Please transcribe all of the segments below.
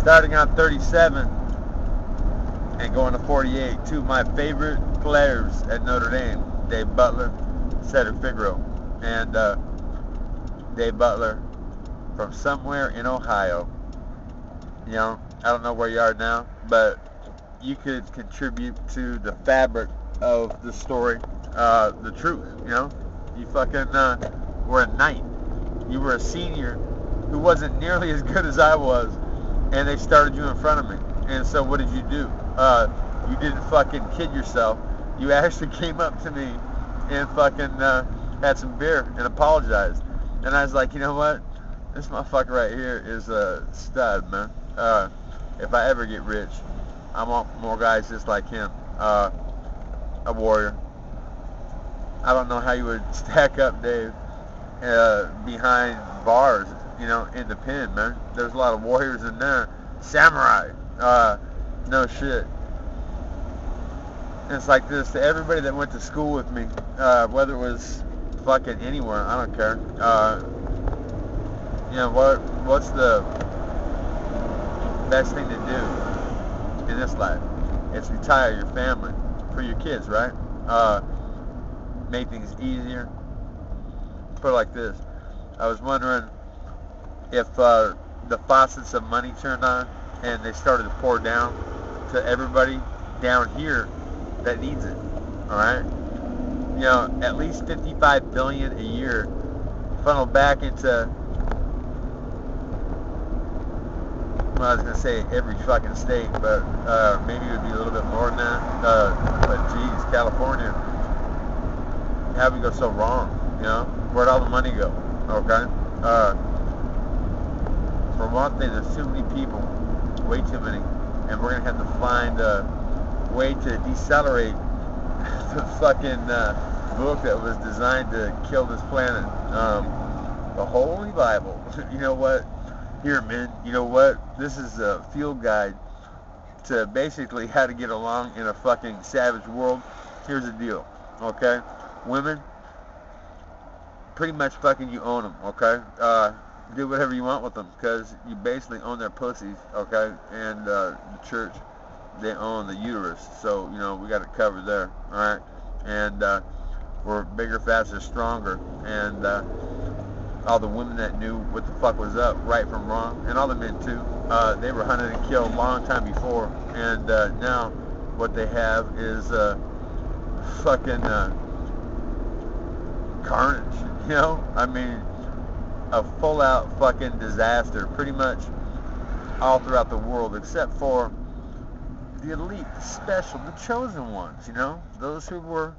starting on 37 and going to 48. Two of my favorite players at Notre Dame, Dave Butler, Cedric Figueroa. And Dave Butler from somewhere in Ohio. You know, I don't know where you are now, but you could contribute to the fabric of the story, the truth, you know? You fucking were a knight. You were a senior who wasn't nearly as good as I was, and they started you in front of me. And so what did you do? You didn't fucking kid yourself. You actually came up to me and fucking had some beer and apologized. And I was like, you know what? This motherfucker right here is a stud, man. If I ever get rich, I want more guys just like him. A warrior. I don't know how you would stack up, Dave, behind bars, you know, in the pen, man. There's a lot of warriors in there. Samurai. No shit. And it's like this to everybody that went to school with me, whether it was fucking anywhere, I don't care. You know, what's the best thing to do in this life? It's retire your family for your kids, right? Make things easier. Put it like this. I was wondering if the faucets of money turned on and they started to pour down to everybody down here that needs it. Alright? You know, at least $55 billion a year funneled back into, well, I was going to say every fucking state, but maybe it would be a little bit more than that. But geez, California, how'd we go so wrong? You know? Where'd all the money go? Okay? For one thing, there's too many people, way too many, and we're going to have to find a way to decelerate the fucking book that was designed to kill this planet. The Holy Bible. You know what? Here, men, you know what? This is a field guide to basically how to get along in a fucking savage world. Here's the deal, okay? Women, pretty much fucking you own them, okay? Do whatever you want with them, because you basically own their pussies, okay? And the church, they own the uterus, so, you know, we got it covered there, alright? And we're bigger, faster, stronger, and all the women that knew what the fuck was up, right from wrong, and all the men too, they were hunted and killed a long time before, and now what they have is fucking carnage, you know? I mean, a full-out fucking disaster, pretty much all throughout the world, except for the elite, the special, the chosen ones, you know? Those who were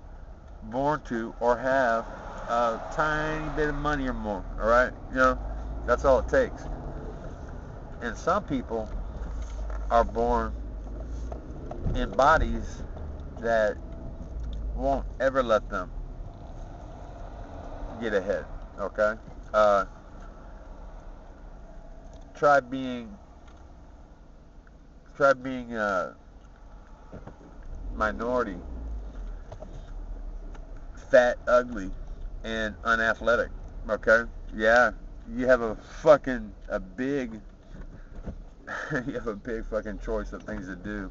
born to or have a tiny bit of money or more, alright? You know, that's all it takes. And some people are born in bodies that won't ever let them get ahead, okay? Try being minority, fat, ugly, and unathletic, okay? Yeah, you have a big you have a big fucking choice of things to do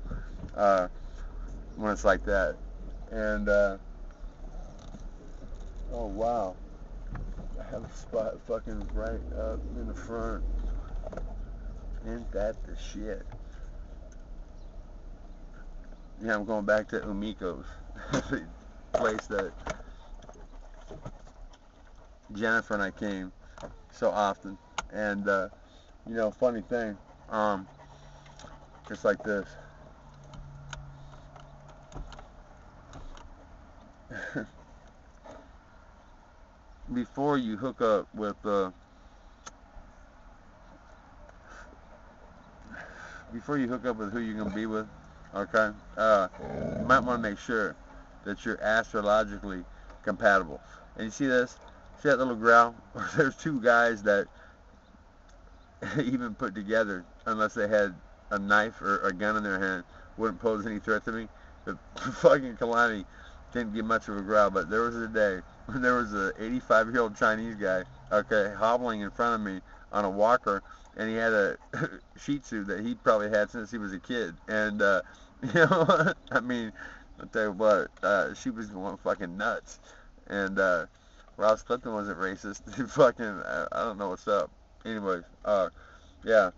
when it's like that. And oh wow, I have a spot fucking right up in the front. Ain't that the shit? Yeah, I'm going back to Umiko's, the place that Jennifer and I came so often. And you know, funny thing, it's like this. Before you hook up with who you're gonna be with, okay, you might want to make sure that you're astrologically compatible. And you see this? See that little growl? There's two guys that even put together, unless they had a knife or a gun in their hand, wouldn't pose any threat to me. The fucking Kalani didn't get much of a growl, but there was a day when there was a 85-year-old Chinese guy, okay, hobbling in front of me on a walker, and he had a Shih Tzu that he probably had since he was a kid. And you know, I mean, I'll tell you what, she was going fucking nuts. And Ross Clifton wasn't racist. Fucking, I don't know what's up. Anyways, yeah,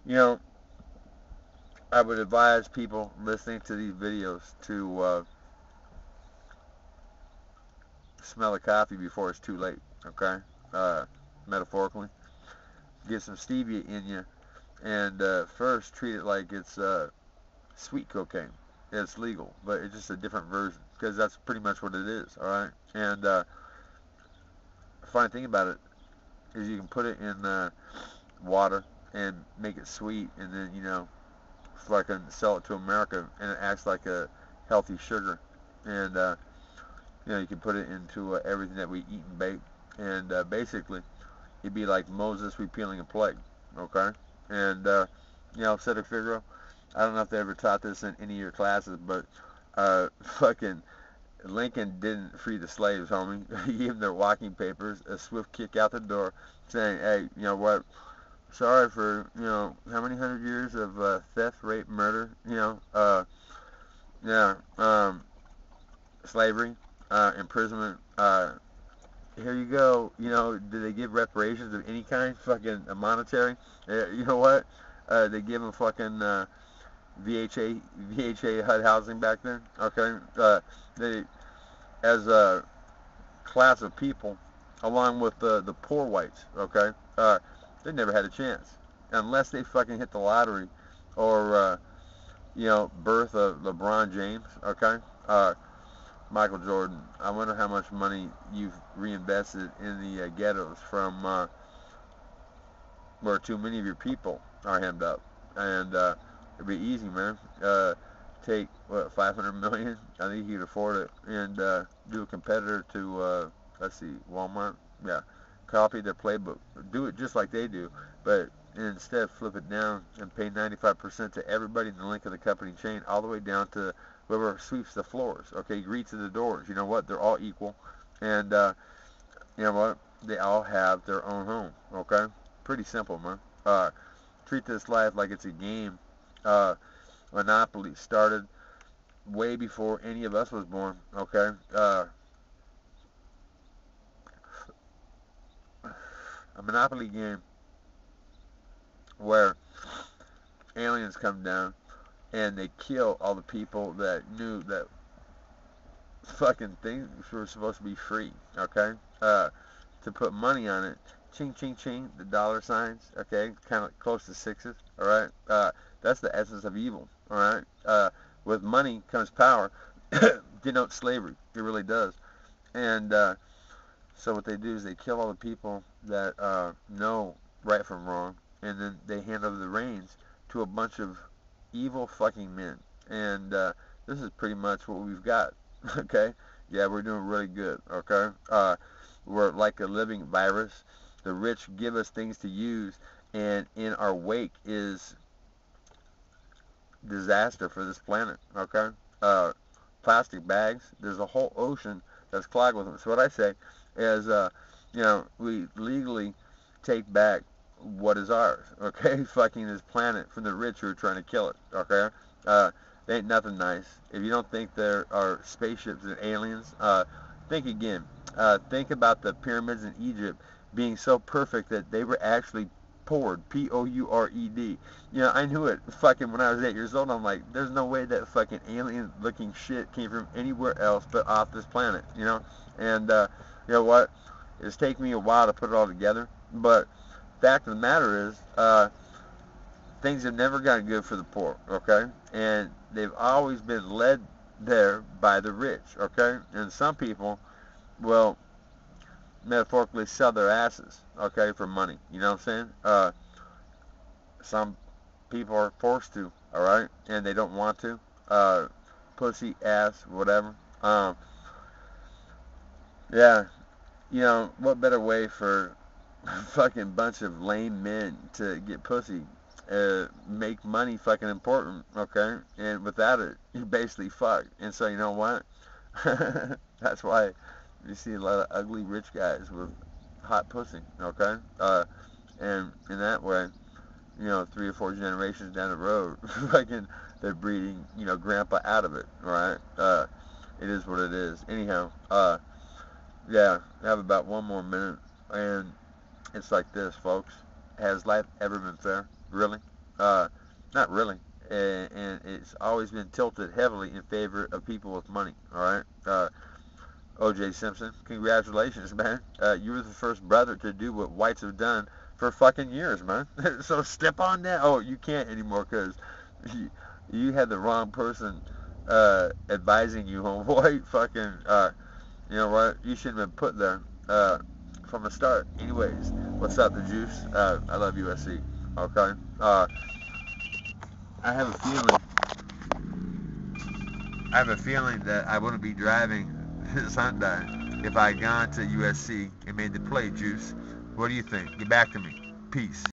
you know, I would advise people listening to these videos to smell the coffee before it's too late. Okay, metaphorically, get some stevia in you, and first treat it like it's sweet cocaine. It's legal, but it's just a different version, because that's pretty much what it is. All right, and funny thing about it is you can put it in water and make it sweet, and then, you know, fucking sell it to America, and it acts like a healthy sugar. And you know, you can put it into everything that we eat and bake, and basically it'd be like Moses repealing a plague. Okay, and you know, Cedric Figaro, I don't know if they ever taught this in any of your classes, but fucking Lincoln didn't free the slaves, homie. He gave them their walking papers, a swift kick out the door, saying, hey, you know what, sorry for, you know, how many 100 years of theft, rape, murder, you know, yeah, slavery, imprisonment, here you go. You know, do they give reparations of any kind? Fucking monetary? You know what? They give them fucking VHA HUD housing back then. Okay, they, as a class of people, along with the poor whites. Okay, they never had a chance unless they fucking hit the lottery, or you know, birth of LeBron James. Okay, Michael Jordan. I wonder how much money you've reinvested in the ghettos from where too many of your people are hemmed up. And it'd be easy, man. Take, what, 500 million? I think you could afford it. And do a competitor to, let's see, Walmart. Yeah. Copy their playbook. Do it just like they do, but instead flip it down and pay 95% to everybody in the link of the company chain, all the way down to whoever sweeps the floors. Okay, greets at the doors. You know what? They're all equal, and you know what? They all have their own home. Okay, pretty simple, man. Treat this life like it's a game. Monopoly started way before any of us was born. Okay, a Monopoly game where aliens come down and they kill all the people that knew that fucking things were supposed to be free. Okay, to put money on it, ching ching ching, the dollar signs. Okay, kind of close to sixes. All right, that's the essence of evil. All right, with money comes power. Denotes slavery. It really does. And so what they do is they kill all the people that know right from wrong, and then they hand over the reins to a bunch of evil fucking men. And this is pretty much what we've got. Okay? Yeah, we're doing really good. Okay? We're like a living virus. The rich give us things to use, and in our wake is disaster for this planet. Okay? Plastic bags. There's a whole ocean that's clogged with them. So what I say is, you know, we legally take back what is ours. Okay? Fucking this planet from the rich who are trying to kill it. Okay? They ain't nothing nice. If you don't think there are spaceships and aliens, think again. Think about the pyramids in Egypt being so perfect that they were actually poured. P-O-U-R-E-D. You know, I knew it fucking when I was 8 years old. I'm like, there's no way that fucking alien looking shit came from anywhere else but off this planet, you know? And you know what? It's taken me a while to put it all together, but fact of the matter is, things have never gotten good for the poor, okay? And they've always been led there by the rich, okay? And some people will metaphorically sell their asses, okay, for money. You know what I'm saying? Some people are forced to, all right? And they don't want to. Pussy, ass, whatever. Yeah, you know, what better way for a fucking bunch of lame men to get pussy? Make money fucking important, okay? And without it, you basically fuck. And so, you know what? That's why you see a lot of ugly rich guys with hot pussy, okay? And in that way, you know, 3 or 4 generations down the road, fucking, they're breeding, you know, grandpa out of it, right? It is what it is. Anyhow, yeah, I have about 1 more minute, and it's like this, folks. Has life ever been fair? Really? Not really. And it's always been tilted heavily in favor of people with money, all right? O.J. Simpson, congratulations, man. You were the first brother to do what whites have done for fucking years, man. So step on that. Oh, you can't anymore because you had the wrong person advising you, homeboy. Fucking, you know what? You shouldn't have been put there from the start. Anyways, what's up, the juice? I love USC. Okay. I have a feeling. I have a feeling that I wouldn't be driving this Hyundai if I had gone to USC and made the play, Juice. What do you think? Get back to me. Peace.